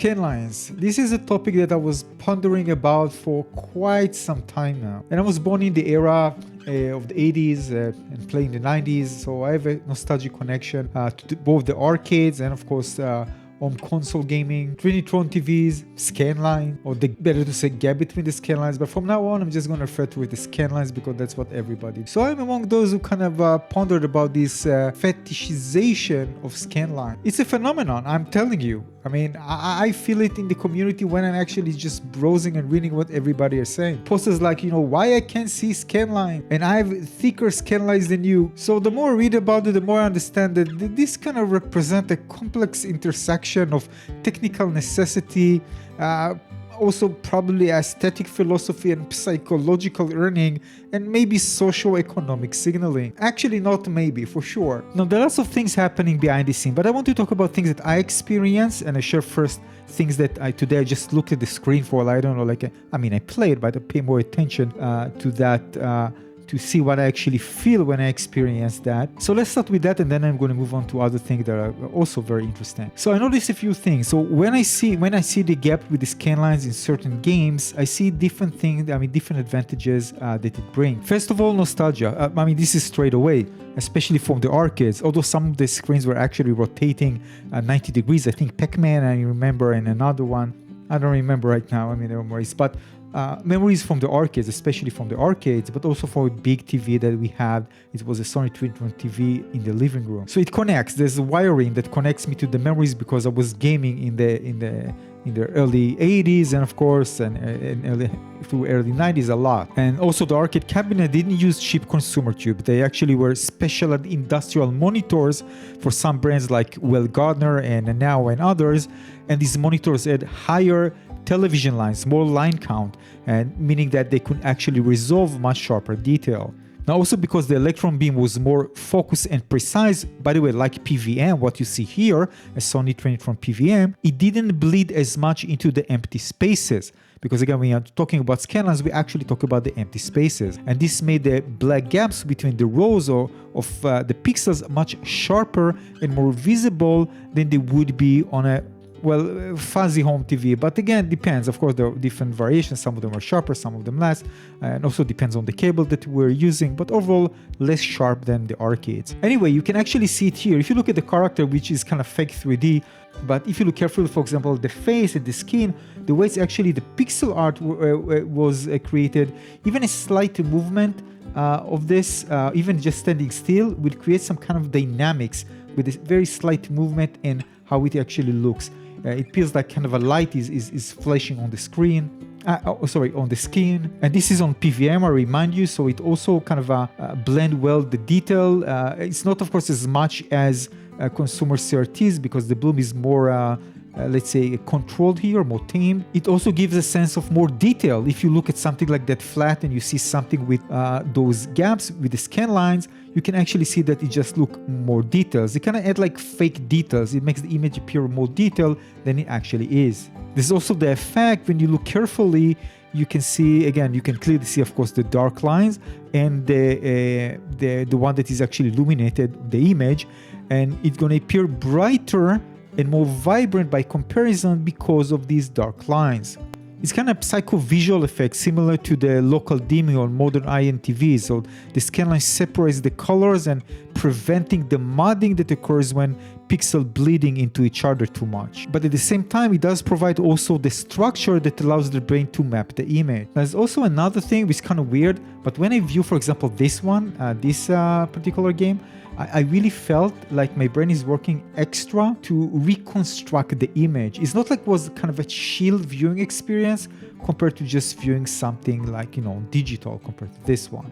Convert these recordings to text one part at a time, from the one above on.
Scanlines. This is a topic that I was pondering about for quite some time now. And I was born in the era of the 80s and playing the 90s, so I have a nostalgic connection to both the arcades and of course home console gaming, Trinitron TVs, Scanline, or better to say gap between the Scanlines, but from now on I'm just going to refer to it as Scanlines because that's what everybody. So I'm among those who kind of pondered about this fetishization of Scanline. It's a phenomenon, I'm telling you. I mean, I feel it in the community when I'm actually just browsing and reading what everybody is saying. Posters like, why I can't see Scanline and I have thicker Scanlines than you. So the more I read about it, the more I understand that this kind of represents a complex intersection of technical necessity, also probably aesthetic philosophy and psychological learning, and maybe socio-economic signaling. Actually, not maybe, for sure. Now, there are lots of things happening behind the scene, but I want to talk about things that I experience, and I share first things that today I just looked at the screen for, I don't know, I played, but I pay more attention to that, to see what I actually feel when I experience that. So let's start with that, and then I'm going to move on to other things that are also very interesting. So I noticed a few things. So when I see the gap with the Scanlines in certain games, I see different things, different advantages that it brings. First of all, nostalgia. This is straight away, especially from the arcades. Although some of the screens were actually rotating 90 degrees. I think Pac-Man, I remember, and another one. I don't remember right now, the memories, but memories from the arcades, especially from the arcades, but also for a big TV that we had. It was a Sony Trinitron TV in the living room. So it connects. There's a wiring that connects me to the memories because I was gaming in the early 80s and of course and early 90s a lot. And also the arcade cabinet didn't use cheap consumer tube. They actually were special industrial monitors for some brands like Gardner and Now and others. And these monitors had higher television lines, more line count, and meaning that they could actually resolve much sharper detail. Now also because the electron beam was more focused and precise, by the way, like PVM, what you see here, a Sony Trinitron PVM, it didn't bleed as much into the empty spaces. Because again, when you're talking about Scanlines, we actually talk about the empty spaces. And this made the black gaps between the rows of the pixels much sharper and more visible than they would be on a fuzzy home TV, but again, depends. Of course, there are different variations. Some of them are sharper, some of them less, and also depends on the cable that we're using, but overall, less sharp than the arcades. Anyway, you can actually see it here. If you look at the character, which is kind of fake 3D, but if you look carefully, for example, the face and the skin, the way it's actually the pixel art was created, even a slight movement of this, even just standing still, will create some kind of dynamics with this very slight movement and how it actually looks. It feels like kind of a light is flashing on the screen, on the skin. And this is on PVM, I remind you, so it also kind of blend well the detail. It's not, of course, as much as consumer CRTs because the bloom is more, let's say, controlled here, more tamed. It also gives a sense of more detail. If you look at something like that flat and you see something with those gaps with the scan lines, you can actually see that it just look more details. It kind of add like fake details. It makes the image appear more detailed than it actually is. There's also the effect when you look carefully, you can see, again, you can clearly see, of course, the dark lines and the one that is actually illuminated, the image, and it's going to appear brighter and more vibrant by comparison because of these dark lines. It's kind of psycho-visual effect similar to the local dimming on modern IN TVs. So the Scanline separates the colors and preventing the mudding that occurs when pixel bleeding into each other too much. But at the same time, it does provide also the structure that allows the brain to map the image. There's also another thing which is kind of weird, but when I view, for example, this particular game, I really felt like my brain is working extra to reconstruct the image. It's not like it was kind of a chill viewing experience compared to just viewing something like, digital compared to this one.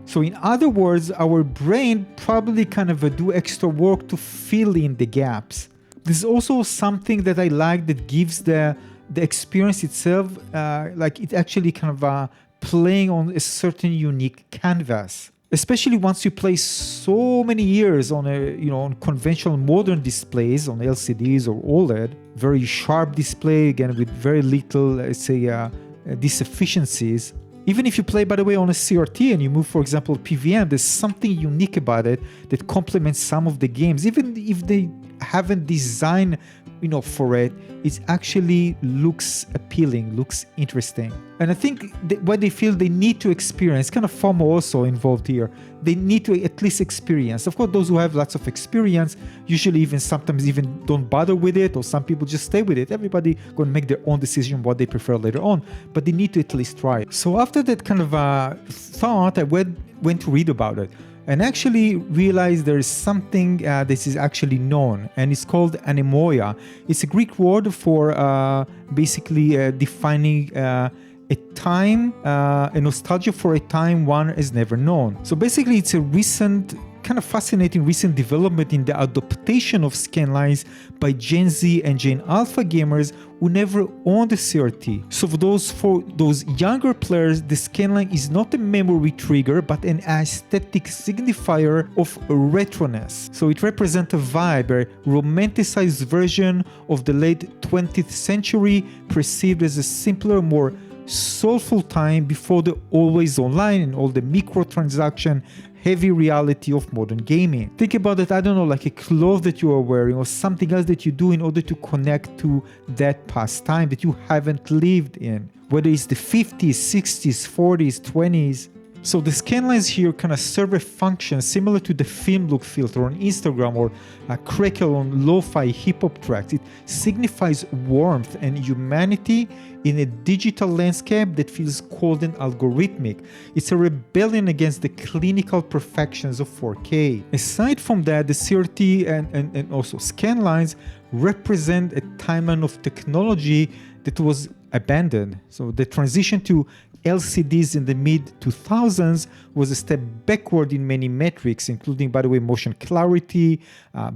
So in other words, our brain probably kind of do extra work to fill in the gaps. There's also something that I like that gives the experience itself, like it actually kind of playing on a certain unique canvas. Especially once you play so many years on on conventional modern displays on LCDs or OLED, very sharp display, again with very little, let's say, deficiencies. Even if you play, by the way, on a CRT and you move, for example, PVM, there's something unique about it that complements some of the games, even if they haven't designed for it, it actually looks appealing, looks interesting. And I think what they feel they need to experience, kind of FOMO also involved here, they need to at least experience. Of course, those who have lots of experience usually sometimes even don't bother with it, or some people just stay with it. Everybody going to make their own decision what they prefer later on, but they need to at least try it. So after that kind of thought, I went to read about it, and actually realized there is something that is actually known, and it's called anemoia. It's a Greek word for basically defining a time, a nostalgia for a time one has never known. So basically it's a kind of fascinating recent development in the adaptation of Scanlines by Gen Z and Gen Alpha gamers who never owned a CRT. So for those younger players, the Scanline is not a memory trigger, but an aesthetic signifier of retroness. So it represents a vibe, a romanticized version of the late 20th century, perceived as a simpler, more soulful time before the always online and all the microtransaction heavy reality of modern gaming. Think about it, I don't know, like a cloth that you are wearing or something else that you do in order to connect to that past time that you haven't lived in, whether it's the 50s, 60s, 40s, 20s. So the Scanlines here kind of serve a function similar to the film look filter on Instagram or a crackle on lo-fi hip-hop tracks. It signifies warmth and humanity in a digital landscape that feels cold and algorithmic. It's a rebellion against the clinical perfections of 4K. Aside from that, the CRT and also Scanlines represent a timeline of technology that was abandoned. So the transition to LCDs in the mid-2000s was a step backward in many metrics, including, by the way, motion clarity,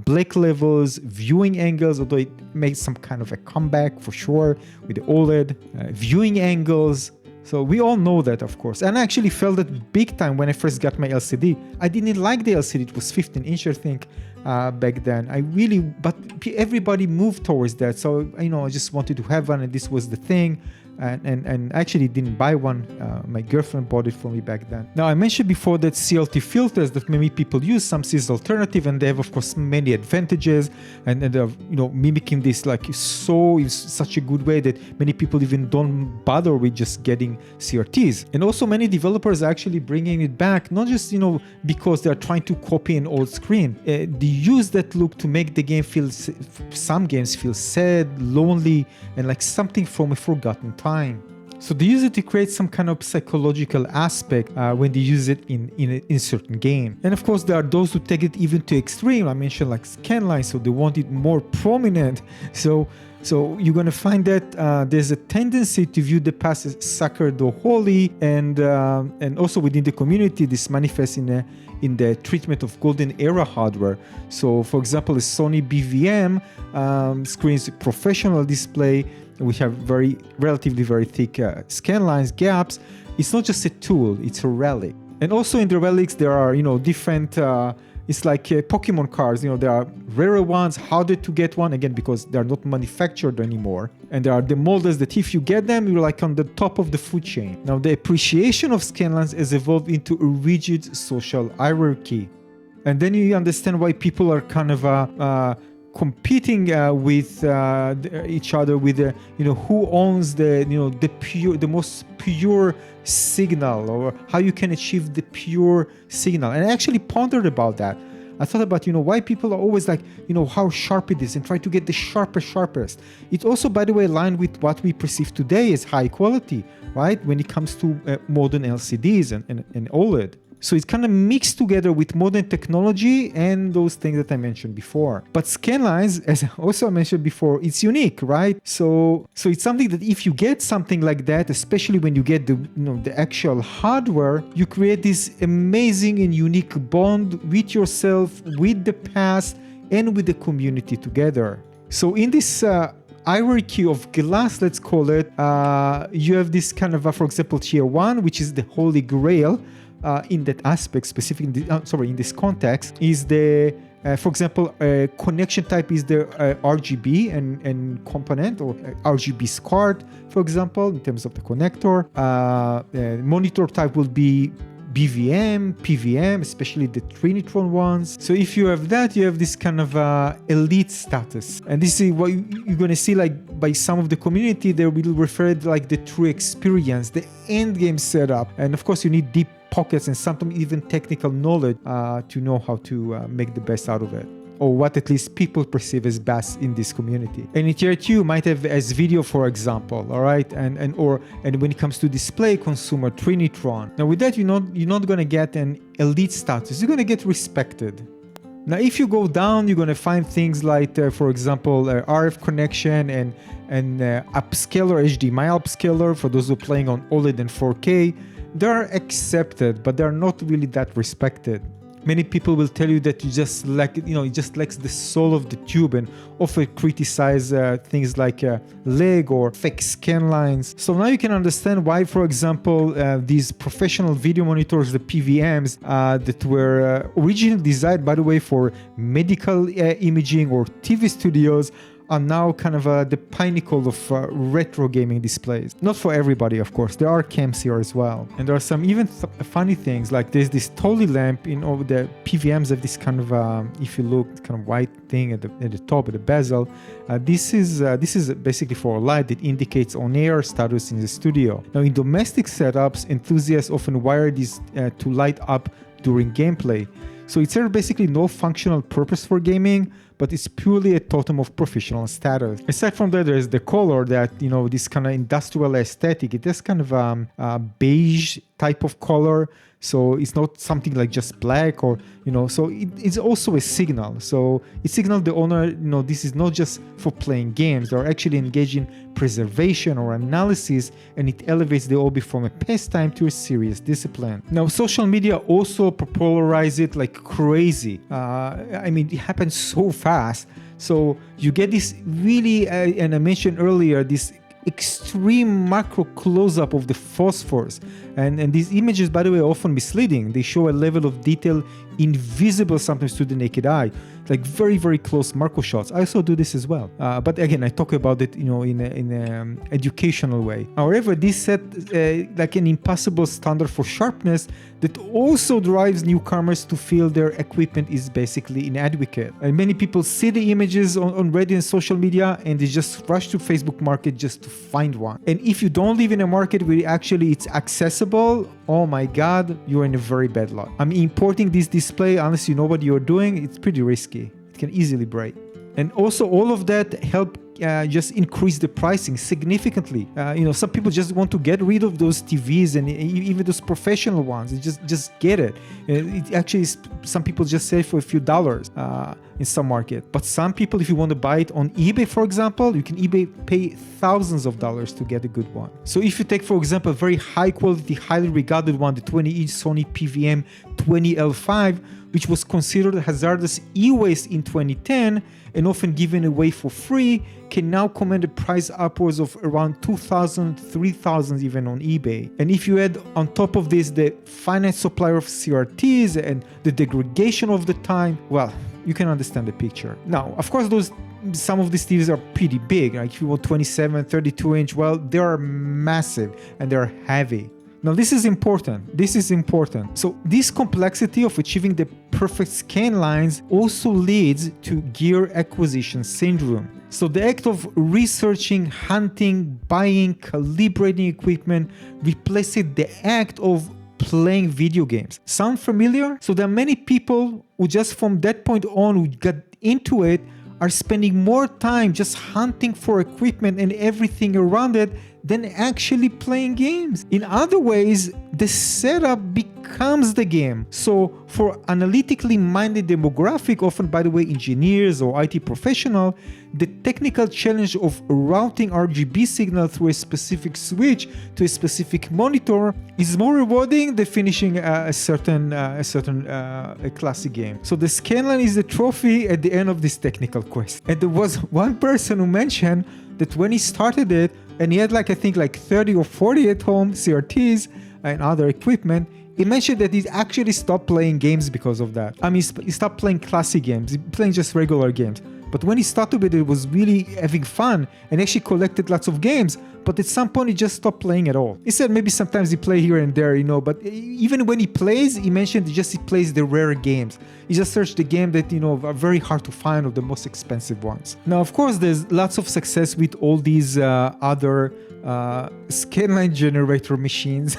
black levels, viewing angles, although it made some kind of a comeback for sure with the OLED, viewing angles. So we all know that, of course. And I actually felt that big time when I first got my LCD. I didn't like the LCD. It was 15-inch, I think, back then. But everybody moved towards that. So, I just wanted to have one, and this was the thing. And actually didn't buy one. My girlfriend bought it for me back then. Now, I mentioned before that CRT filters that many people use, some is alternative, and they have, of course, many advantages, and they're mimicking this like in such a good way that many people even don't bother with just getting CRTs. And also many developers are actually bringing it back, not just because they're trying to copy an old screen. They use that look to make the game some games feel sad, lonely, and like something from a forgotten time. So they use it to create some kind of psychological aspect when they use it in certain game. And of course, there are those who take it even to extreme. I mentioned like Scanline, so they want it more prominent. So you're gonna find that there's a tendency to view the past as sacred or holy, and also within the community, this manifests in the treatment of golden era hardware. So, for example, a Sony BVM screens professional display. We have relatively very thick Scanlines gaps. It's not just a tool, it's a relic. And also in the relics, there are, different, it's like Pokemon cards, there are rarer ones, harder to get one, again, because they're not manufactured anymore. And there are the molders that if you get them, you're like on the top of the food chain. Now, the appreciation of Scanlines has evolved into a rigid social hierarchy. And then you understand why people are kind of competing with each other with who owns the most pure signal, or how you can achieve the pure signal. And I actually pondered about that. I thought about why people are always like how sharp it is and try to get the sharpest. It also, by the way, aligned with what we perceive today as high quality, right, when it comes to modern LCDs and OLED. So it's kind of mixed together with modern technology and those things that I mentioned before. But Scanlines, as I also mentioned before, it's unique, right? So it's something that if you get something like that, especially when you get the actual hardware, you create this amazing and unique bond with yourself, with the past, and with the community together. So in this hierarchy of glass, let's call it, you have this kind of, for example, tier 1, which is the holy grail. In that aspect, specific in this context, is the for example, connection type is the RGB and component, or RGB SCART, for example, in terms of the connector. Monitor type will be BVM, PVM, especially the Trinitron ones. So if you have that, you have this kind of elite status. And this is what you're going to see like by some of the community, they will refer to like the true experience, the end game setup. And of course, you need deep pockets and sometimes even technical knowledge to know how to make the best out of it, or what at least people perceive as best in this community. And in tier 2, you might have as video, for example, all right? And when it comes to display, consumer, Trinitron. Now with that, you're not gonna get an elite status, you're gonna get respected. Now, if you go down, you're gonna find things like, for example, RF connection and upscaler, HDMI upscaler for those who are playing on OLED and 4K. They're accepted, but they're not really that respected. Many people will tell you that you just lack, it just lacks the soul of the tube, and often criticize things like lag or fake Scanlines. So now you can understand why, for example, these professional video monitors, the PVMs, that were originally designed, by the way, for medical imaging or TV studios, are now kind of the pinnacle of retro gaming displays. Not for everybody, of course. There are camps here as well. And there are some even funny things, like there's this Tolly lamp in all the PVMs have this kind of, if you look, kind of white thing at the top, at the bezel. This is basically for a light that indicates on-air status in the studio. Now in domestic setups, enthusiasts often wire these to light up during gameplay. So it serves basically no functional purpose for gaming, but it's purely a totem of professional status. Aside from that, there's the color that, this kind of industrial aesthetic. It has kind of a beige type of color. So it's not something like just black or, so it's also a signal. So it signals the owner, this is not just for playing games. They're actually engaged in preservation or analysis, and it elevates the hobby from a pastime to a serious discipline. Now, social media also popularize it like crazy. It happens so fast. So you get this really, and I mentioned earlier, this extreme macro close-up of the phosphors, and these images, by the way, are often misleading. They show a level of detail invisible sometimes to the naked eye, like very, very close macro shots. I also do this as well, but again, I talk about it in an educational way. However, this set like an impossible standard for sharpness that also drives newcomers to feel their equipment is basically inadequate. And many people see the images on Reddit and social media, and they just rush to Facebook Market just to find one. And if you don't live in a market where actually it's accessible, oh my God, you're in a very bad lot. Importing this display, unless you know what you're doing, it's pretty risky. It can easily break. And also all of that help just increase the pricing significantly. Some people just want to get rid of those TVs, and even those professional ones. Just get it. It actually is, some people just sell for a few dollars in some market. But some people, if you want to buy it on eBay, for example, you can pay thousands of dollars to get a good one. So if you take, for example, a very high quality, highly regarded one, the 20-inch Sony PVM 20L5, which was considered hazardous e-waste in 2010 and often given away for free, can now command a price upwards of around $2,000, $3,000 even on eBay. And if you add on top of this the finite supply of CRTs and the degradation of the time, well, you can understand the picture. Now, of course, some of these TVs are pretty big. Like if you want 27, 32 inch, well, they are massive and they're heavy. Now, this is important. So this complexity of achieving the perfect scan lines also leads to gear acquisition syndrome. So the act of researching, hunting, buying, calibrating equipment replaces the act of playing video games. Sound familiar? So there are many people who just from that point on who got into it are spending more time just hunting for equipment and everything around it than actually playing games. In other ways, the setup becomes the game. So for analytically minded demographic, often by the way engineers or IT professional, the technical challenge of routing RGB signal through a specific switch to a specific monitor is more rewarding than finishing a certain classic game. So the Scanline is the trophy at the end of this technical quest. And there was one person who mentioned that when he started it, and he had I think 30 or 40 at home CRTs and other equipment, he mentioned that he actually stopped playing games because of that. He stopped playing classic games, playing just regular games. But when he started with it, was really having fun and actually collected lots of games. But at some point, he just stopped playing at all. He said maybe sometimes he play here and there, but even when he plays, he mentioned he plays the rare games. He just searched the game that, are very hard to find or the most expensive ones. Now, of course, there's lots of success with all these other Scanline generator machines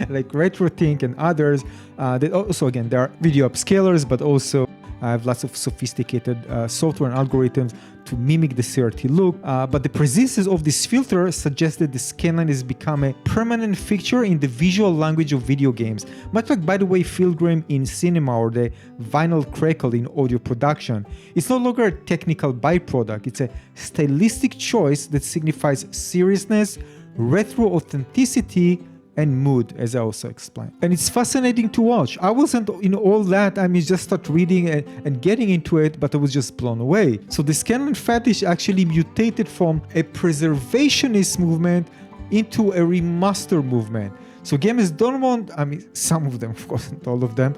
like RetroThink and others. That also, again, there are video upscalers, but also have lots of sophisticated software and algorithms to mimic the CRT look. But the presence of this filter suggests that the Scanline has become a permanent feature in the visual language of video games. Much like, by the way, Filgram in cinema or the vinyl crackle in audio production. It's no longer a technical byproduct. It's a stylistic choice that signifies seriousness, retro authenticity, and mood, as I also explained. And it's fascinating to watch. I wasn't in all that. Just start reading and getting into it, but I was just blown away. So the Scanline fetish actually mutated from a preservationist movement into a remaster movement. So gamers don't want, some of them, of course, not all of them,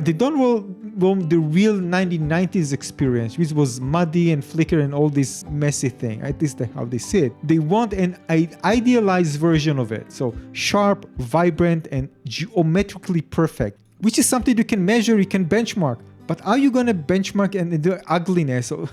they don't want the real 1990s experience, which was muddy and flicker and all this messy thing. At least how they see it. They want an idealized version of it. So sharp, vibrant, and geometrically perfect, which is something you can measure, you can benchmark. But are you going to benchmark and the ugliness or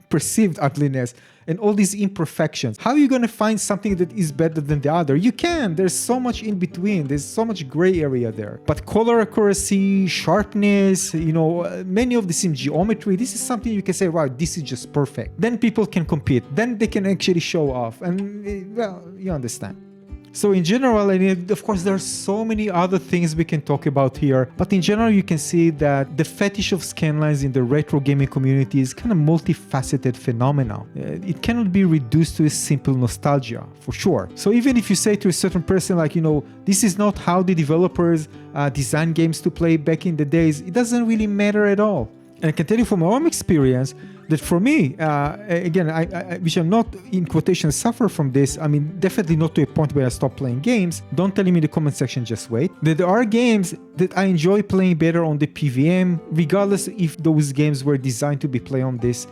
perceived ugliness and all these imperfections? How are you going to find something that is better than the other? You can. There's so much in between. There's so much gray area there. But color accuracy, sharpness, many of this in geometry, this is something you can say, wow, this is just perfect. Then people can compete. Then they can actually show off. And, well, you understand. So in general, and of course, there are so many other things we can talk about here, but in general, you can see that the fetish of Scanlines in the retro gaming community is kind of multifaceted phenomenon. It cannot be reduced to a simple nostalgia, for sure. So even if you say to a certain person, like, this is not how the developers design games to play back in the days, it doesn't really matter at all. And I can tell you from my own experience that for me, again, I which I'm not in quotation suffer from this. Definitely not to a point where I stop playing games. Don't tell me in the comment section, just wait. That there are games that I enjoy playing better on the PVM, regardless if those games were designed to be played on this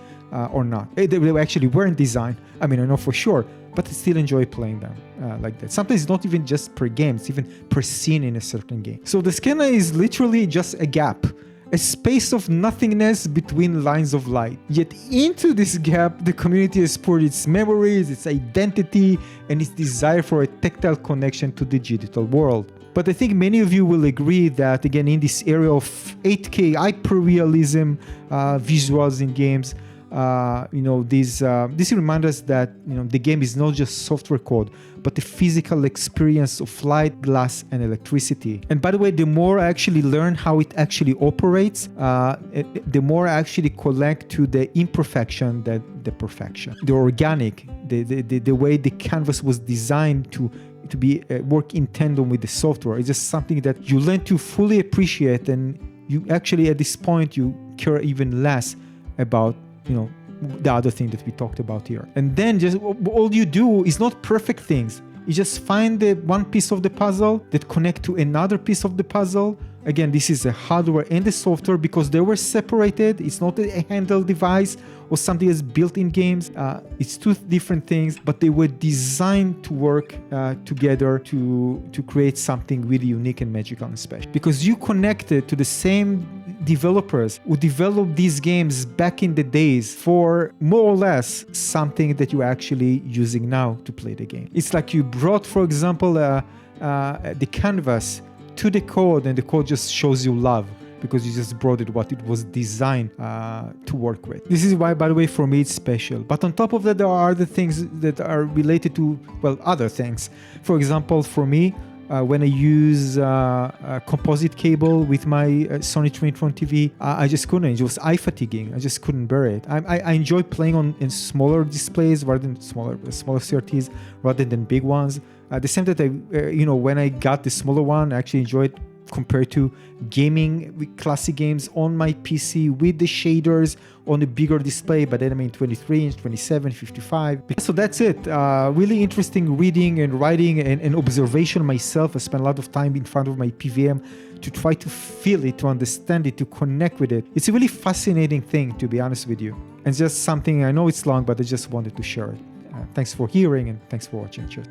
or not. They actually weren't designed. I know for sure, but I still enjoy playing them like that. Sometimes it's not even just per game, it's even per scene in a certain game. So the Scanline is literally just a gap. A space of nothingness between lines of light. Yet into this gap, the community has poured its memories, its identity, and its desire for a tactile connection to the digital world. But I think many of you will agree that, again, in this area of 8K hyper-realism visuals in games, this reminds us that the game is not just software code, but the physical experience of light, glass, and electricity. And by the way, the more I actually learn how it actually operates, the more I actually collect to the imperfection than the perfection. The organic, the way the canvas was designed to be work in tandem with the software is just something that you learn to fully appreciate, and you actually at this point you care even less about the other thing that we talked about here. And then just all you do is not perfect things. You just find the one piece of the puzzle that connect to another piece of the puzzle. Again, this is the hardware and the software because they were separated. It's not a handheld device or something that's built in games. It's two different things, but they were designed to work together to create something really unique and magical and special. Because you connected to the same developers who developed these games back in the days for more or less something that you're actually using now to play the game. It's like you brought, for example, the canvas to the code, and the code just shows you love because you just brought it what it was designed to work with. This is why, by the way, for me it's special. But on top of that, there are other things that are related to, other things. For example, for me, when I use a composite cable with my Sony Trinitron TV, I just couldn't. It was eye fatiguing. I just couldn't bear it. I enjoy playing in smaller displays rather than smaller CRTs rather than big ones. The same that when I got the smaller one, I actually enjoyed compared to gaming with classic games on my PC with the shaders on a bigger display, but then 23-inch, 27, 55. So that's it. Really interesting reading and writing and observation myself. I spent a lot of time in front of my PVM to try to feel it, to understand it, to connect with it. It's a really fascinating thing, to be honest with you. And just something, I know it's long, but I just wanted to share it. Thanks for hearing and thanks for watching. Cheers.